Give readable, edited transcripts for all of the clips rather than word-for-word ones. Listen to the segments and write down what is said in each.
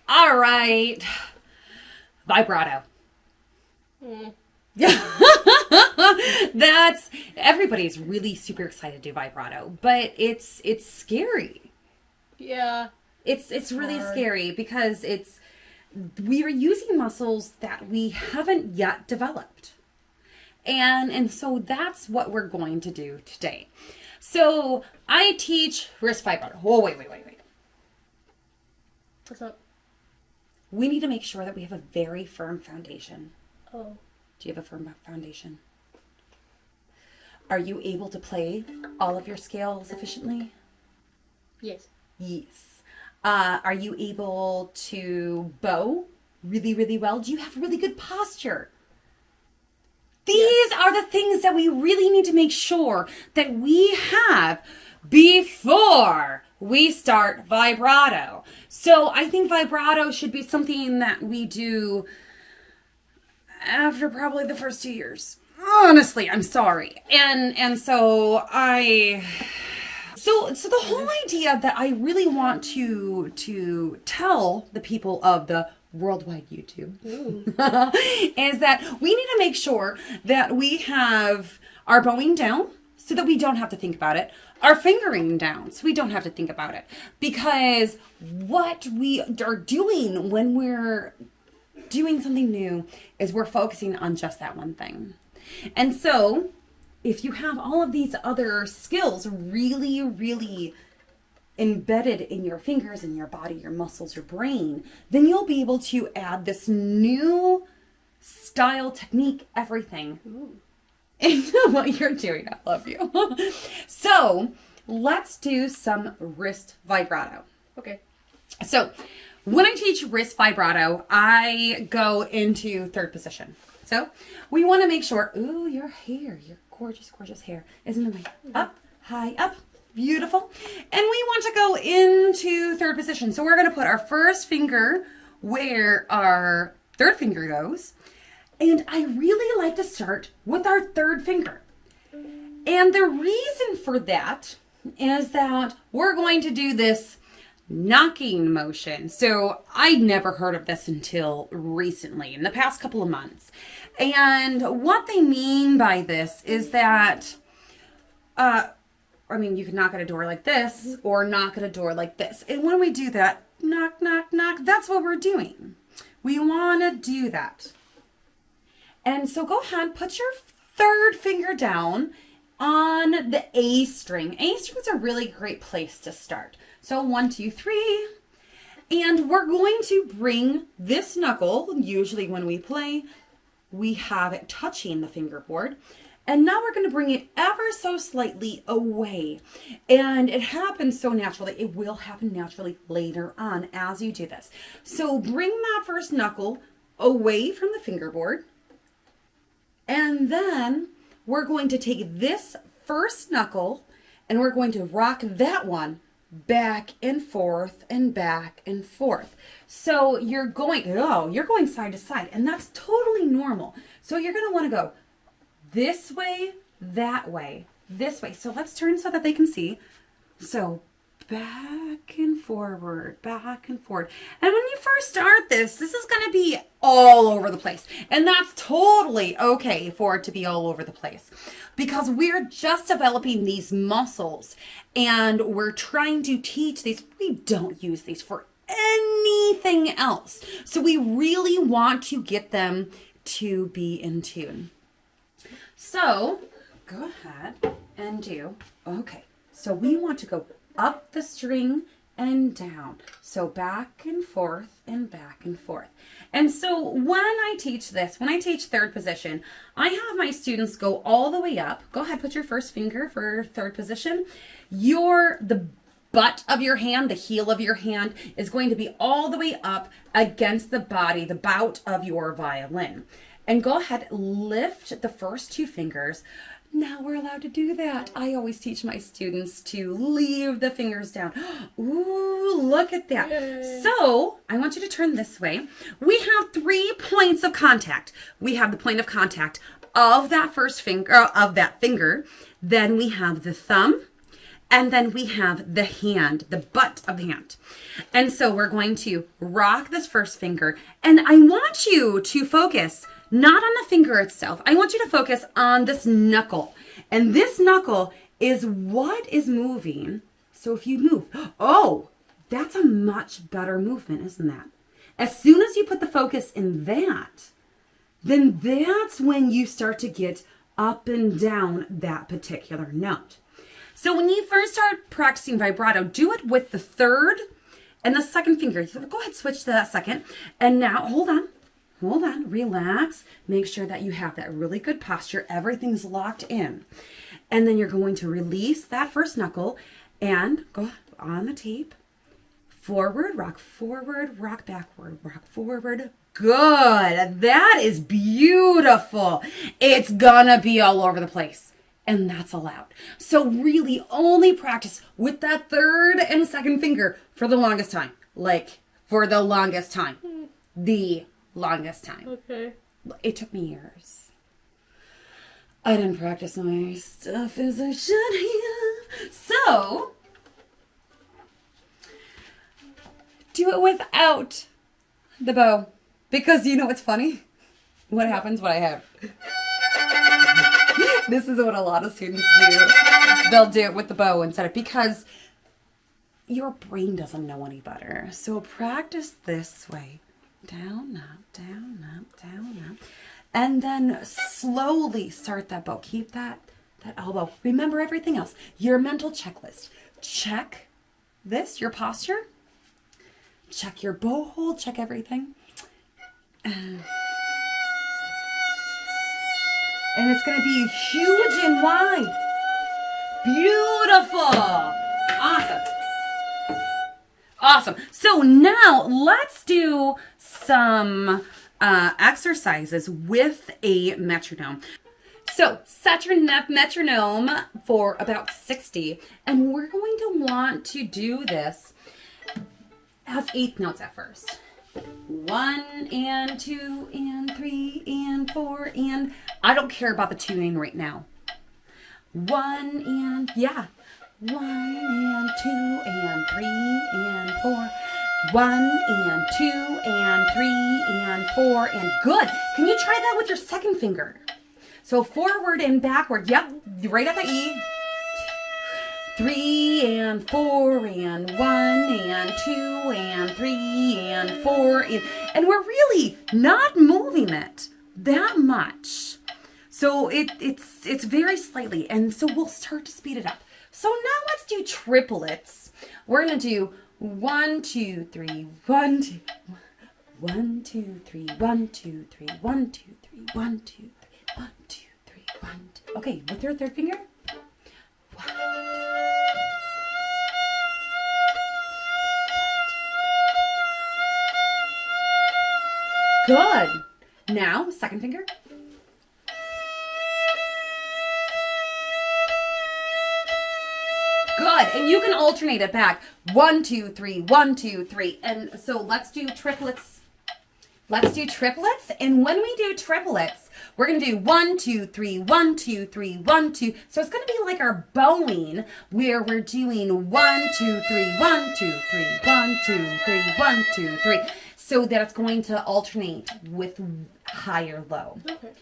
All right. Vibrato. That's everybody's really super excited to do vibrato, but it's scary. Yeah. It's really scary because we are using muscles that we haven't yet developed. And so that's what we're going to do today. So I teach wrist vibrato. Oh, wait. What's up? We need to make sure that we have a very firm foundation. Oh. Do you have a firm foundation? Are you able to play all of your scales efficiently? Yes. Yes. Are you able to bow really, really well? Do you have really good posture? These are the things that we really need to make sure that we have before we start vibrato. So I think vibrato should be something that we do after probably the first 2 years. Honestly, I'm sorry. And so So the whole idea that I really want to tell the people of the worldwide YouTube is that we need to make sure that we have our bowing down so that we don't have to think about it, our fingering down so we don't have to think about it. Because what we are doing when we're doing something new is we're focusing on just that one thing. And so if you have all of these other skills really, really embedded in your fingers, in your body, your muscles, your brain, then you'll be able to add this new style, technique, everything into what you're doing. I love you. So let's do some wrist vibrato. Okay. So when I teach wrist vibrato, I go into third position. So we want to make sure, ooh, your hair, your gorgeous, gorgeous hair is in the way. Up, high, up. Beautiful. And we want to go into third position. So we're going to put our first finger where our third finger goes. And I really like to start with our third finger. And the reason for that is that we're going to do this knocking motion. So I'd never heard of this until recently, in the past couple of months. And what they mean by this is that, you can knock at a door like this or knock at a door like this. And when we do that, knock, knock, knock, that's what we're doing. We want to do that. And so go ahead, put your third finger down on the A string. A string is a really great place to start. So 1, 2, 3. And we're going to bring this knuckle, usually when we play, we have it touching the fingerboard. And now we're going to bring it ever so slightly away. And it happens so naturally. It will happen naturally later on as you do this. So bring that first knuckle away from the fingerboard. And then we're going to take this first knuckle and we're going to rock that one back and forth and back and forth. So you're going side to side, and that's totally normal. So you're going to want to go this way, that way, this way. So let's turn so that they can see. So back and forward, back and forward. And when you first start this is going to be all over the place. And that's totally okay for it to be all over the place because we're just developing these muscles and we're trying to teach these. We don't use these for anything else. So we really want to get them to be in tune. So go ahead and do, okay. So we want to go up the string and down. So back and forth and back and forth. And so when I teach this, when I teach third position, I have my students go all the way up. Go ahead, put your first finger for third position. The butt of your hand, the heel of your hand is going to be all the way up against the body, the bout of your violin. And go ahead, lift the first two fingers. Now we're allowed to do that. I always teach my students to leave the fingers down. Ooh, look at that. Yay. So I want you to turn this way. We have 3 points of contact. We have the point of contact of that first finger, of that finger. Then we have the thumb. And then we have the hand, the butt of the hand. And so we're going to rock this first finger. And I want you to focus not on the finger itself. I want you to focus on this knuckle. And this knuckle is what is moving. So if you move, oh, that's a much better movement, isn't that? As soon as you put the focus in that, then that's when you start to get up and down that particular note. So when you first start practicing vibrato, do it with the third and the second finger. So go ahead, switch to that second. And now, hold on, relax. Make sure that you have that really good posture. Everything's locked in. And then you're going to release that first knuckle and go on the tape. Forward, rock backward, rock forward. Good. That is beautiful. It's gonna be all over the place. And that's allowed. So really only practice with that third and second finger for the longest time. Like, for the longest time. The longest time. Okay. It took me years. I didn't practice my stuff as I should have. So, do it without the bow. Because you know what's funny? What happens when I have... This is what a lot of students do. They'll do it with the bow instead of... Because your brain doesn't know any better. So practice this way. Down, up, down, up, down, up. And then slowly start that bow. Keep that elbow. Remember everything else. Your mental checklist. Check this, your posture. Check your bow hold. Check everything. And it's going to be huge and wide. Beautiful. Awesome. Awesome. So now let's do some exercises with a metronome. So set your metronome for about 60, and we're going to want to do this as eighth notes at first. 1 and 2 and 3 and 4 and I don't care about the tuning right now. 1 and 1 and 2 and 3 and 4. 1 and 2 and 3 and 4 and good. Can you try that with your second finger? So forward and backward. Yep, right at the E. 3 and 4 and 1 and 2 and 3 and 4 and we're really not moving it that much. So it's very slightly, and so we'll start to speed it up. So now let's do triplets. We're gonna do 1 2 3 1 2 1 2 3 1 2 3 1 2 3 1 2 3 1 2 3 1 2. Okay, with your third finger. 1 Good. Now, second finger. Good. And you can alternate it back. 1 2 3 1 2 3. And so let's do triplets. Let's do triplets. And when we do triplets, we're going to do 1 2 3 1 2 3 1 2. So it's going to be like our bowing where we're doing 1 2 3 1 2 3 1 2 3 1 2 3. So that it's going to alternate with high or low. Okay.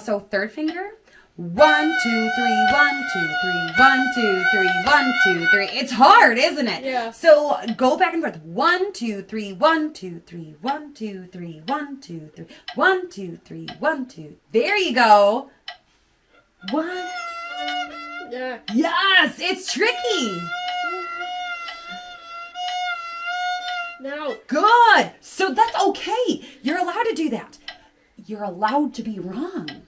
So third finger. 1 2 3 1 2 3 1 2 3 1 2 3. It's hard, isn't it? Yeah. So go back and forth. 1 2 3 1 2 3 1 2 3 1 2 3 1 2 3 1 2. There you go. 1. Yeah. Yes, it's tricky. No. Good. So that's okay. You're allowed to do that. You're allowed to be wrong.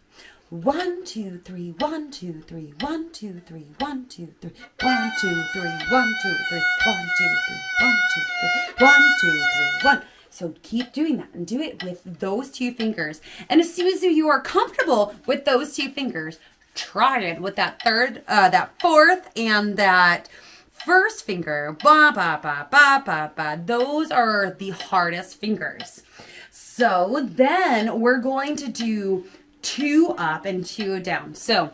1 2 3 1 2 3 1 2 3 1 2 3 1 2 3 1 2 3 1 2 3 1 2 3 1 2 3 1. So keep doing that and do it with those two fingers. And as soon as you are comfortable with those two fingers, try it with that third, that fourth, and that first finger. Ba ba ba ba ba ba. Those are the hardest fingers. So then we're going to do 2 up and 2 down. So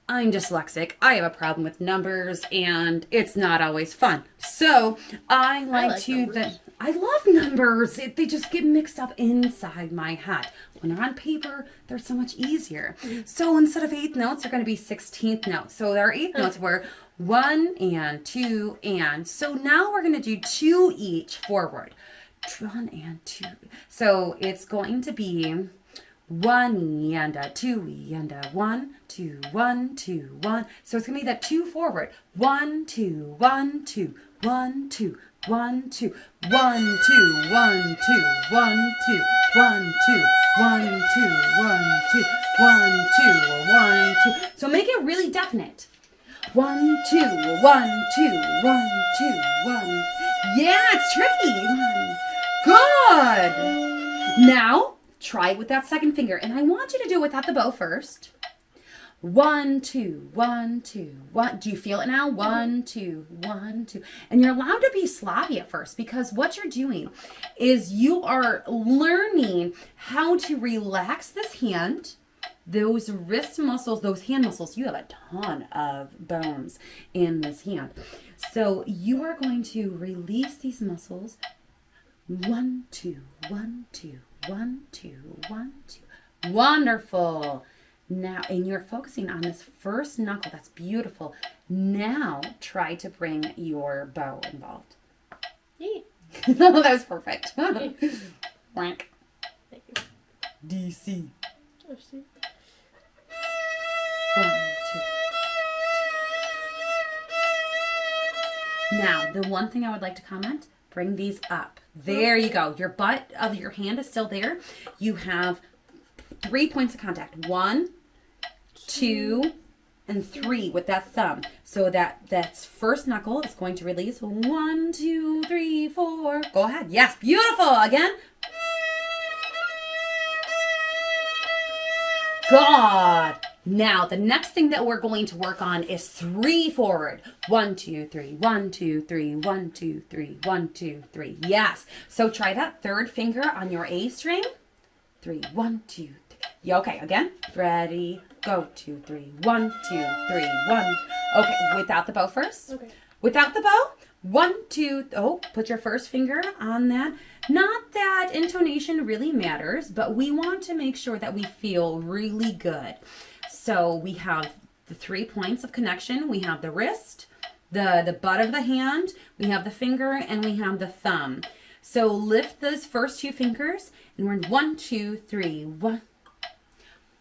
I'm dyslexic. I have a problem with numbers, and it's not always fun. So I like numbers. I love numbers. They just get mixed up inside my head. When they're on paper, they're so much easier. So instead of 8 notes, they're going to be 16th notes. So our 8 notes were 1 and 2 and. So now we're going to do 2 each forward. 1 and 2. So it's going to be 1 and a 2 and a 1 2 1 2 1. So it's gonna be that 2 forward. 1 2 1 2 1 2 1 2 1 2 1 2 1 2 1 2 1 2 1 2 1 2 1 2. So make it really definite. 1 2 1 2 1 2 1. Yeah, it's tricky. Good. Now try it with that second finger, and I want you to do it without the bow first. 1 2 1 2 1. Do you feel it now? 1 2 1 2. And you're allowed to be sloppy at first, because what you're doing is you are learning how to relax this hand, those wrist muscles, those hand muscles. You have a ton of bones in this hand, so you are going to release these muscles. 1 2 1 2 1 2 1 2. Wonderful. Now, and you're focusing on this first knuckle. That's beautiful. Now try to bring your bow involved. No, that was perfect. Rank. Thank you. DC. Oh, see. 1 2. Now, the one thing I would like to comment, bring these up. There you go. Your butt of your hand is still there. You have 3 points of contact. 1, 2, and 3 with that thumb. So that's first knuckle is going to release. 1 2 3 4. Go ahead. Yes, beautiful. Again. God. Now, the next thing that we're going to work on is 3 forward. 1 2 3 1 2 3 1 2 3 1 2 3. Yes. So try that third finger on your A string. 3 1 2 3. Yeah, okay, again. Ready, go. 2 3 1 2 3 1. Okay, without the bow first. Okay. Without the bow. 1 2. Oh, put your first finger on that. Not that intonation really matters, but we want to make sure that we feel really good. So we have the 3 points of connection. We have the wrist, the butt of the hand, we have the finger, and we have the thumb. So lift those first 2 fingers, and we're in 1 2 3 1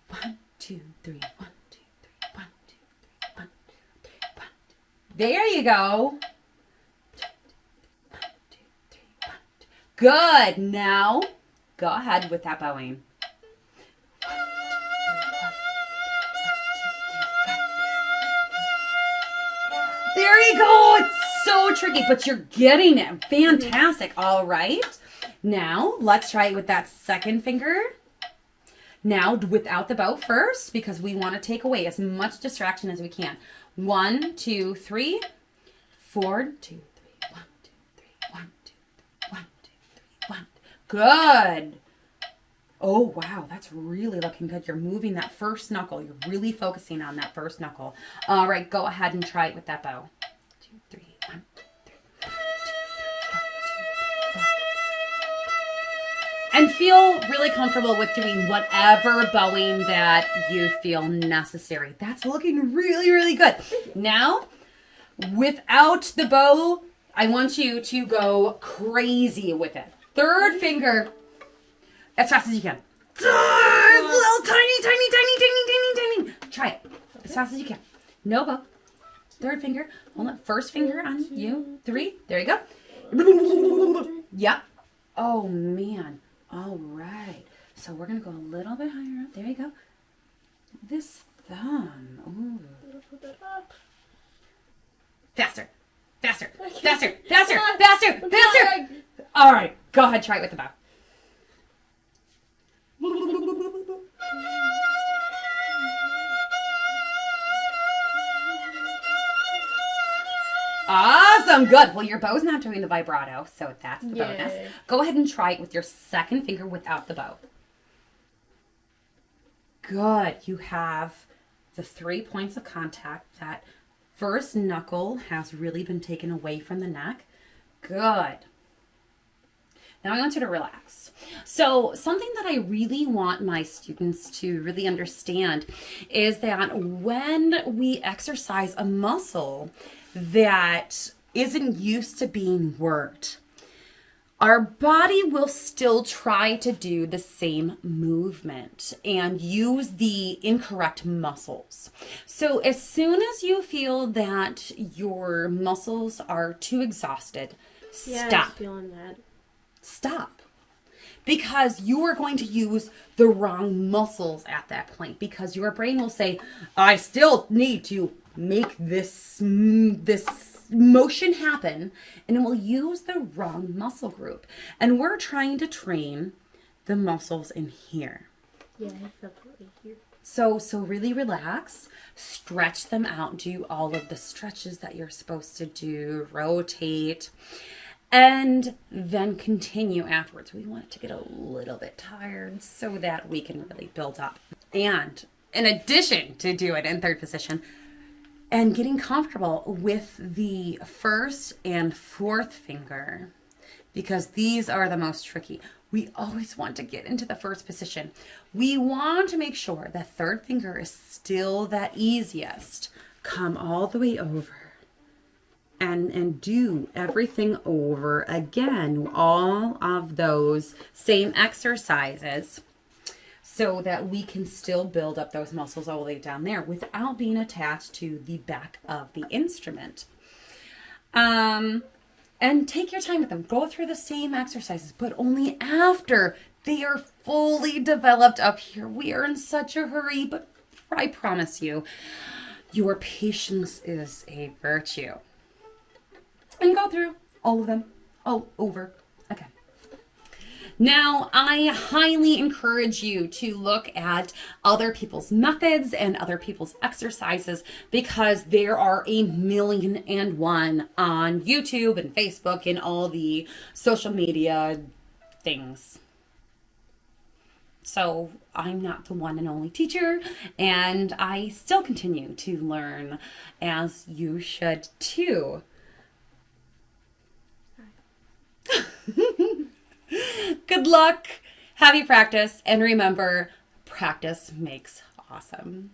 1 2 3 1 2 3 1 2 3 1 2 3 1 2. There you go. 1 2 3 1 2. Good. Now go ahead with that bowing. There you go. It's so tricky, but you're getting it. Fantastic. All right. Now, let's try it with that second finger. Now, without the bow first, because we want to take away as much distraction as we can. 1 2 3 4 2 3 1 2 3 1 2 3 1 2 3 1. Good. Oh, wow, that's really looking good. You're moving that first knuckle. You're really focusing on that first knuckle. All right, go ahead and try it with that bow. 2 3 1 2 3 1 2 3 1 2 3 1. And feel really comfortable with doing whatever bowing that you feel necessary. That's looking really, really good. Now, without the bow, I want you to go crazy with it. Third finger. As fast as you can. It's a little tiny. Try it. As fast as you can. No bow. Third finger. Hold it. First finger on you. 3. There you go. Yep. Oh, man. All right. So we're going to go a little bit higher up. There you go. This thumb. Ooh. Put that up. Faster. All right. Go ahead. Try it with the bow. Awesome, good. Well, your bow's not doing the vibrato, so that's the bonus. Yay. Go ahead and try it with your second finger without the bow. Good. You have the 3 points of contact. That first knuckle has really been taken away from the neck. Good. Now I want you to relax. So something that I really want my students to really understand is that when we exercise a muscle that isn't used to being worked, our body will still try to do the same movement and use the incorrect muscles. So as soon as you feel that your muscles are too exhausted, Yeah, I was stop. feeling that. Stop. Because you are going to use the wrong muscles at that point, because your brain will say, I still need to make this motion happen, and it will use the wrong muscle group. And we're trying to train the muscles in here. Yeah, I felt it right here. So really relax, stretch them out, do all of the stretches that you're supposed to do, rotate, and then continue afterwards. We want it to get a little bit tired so that we can really build up. And in addition to do it in third position and getting comfortable with the first and fourth finger, because these are the most tricky. We always want to get into the first position. We want to make sure the third finger is still that easiest. Come all the way over. And do everything over again, all of those same exercises, so that we can still build up those muscles all the way down there without being attached to the back of the instrument. And take your time with them. Go through the same exercises, but only after they are fully developed up here. We are in such a hurry, but I promise you, your patience is a virtue. And go through all of them, all over again. Now, I highly encourage you to look at other people's methods and other people's exercises, because there are 1,000,001 on YouTube and Facebook and all the social media things. So I'm not the one and only teacher, and I still continue to learn, as you should too. Good luck, happy practice, and remember, practice makes awesome.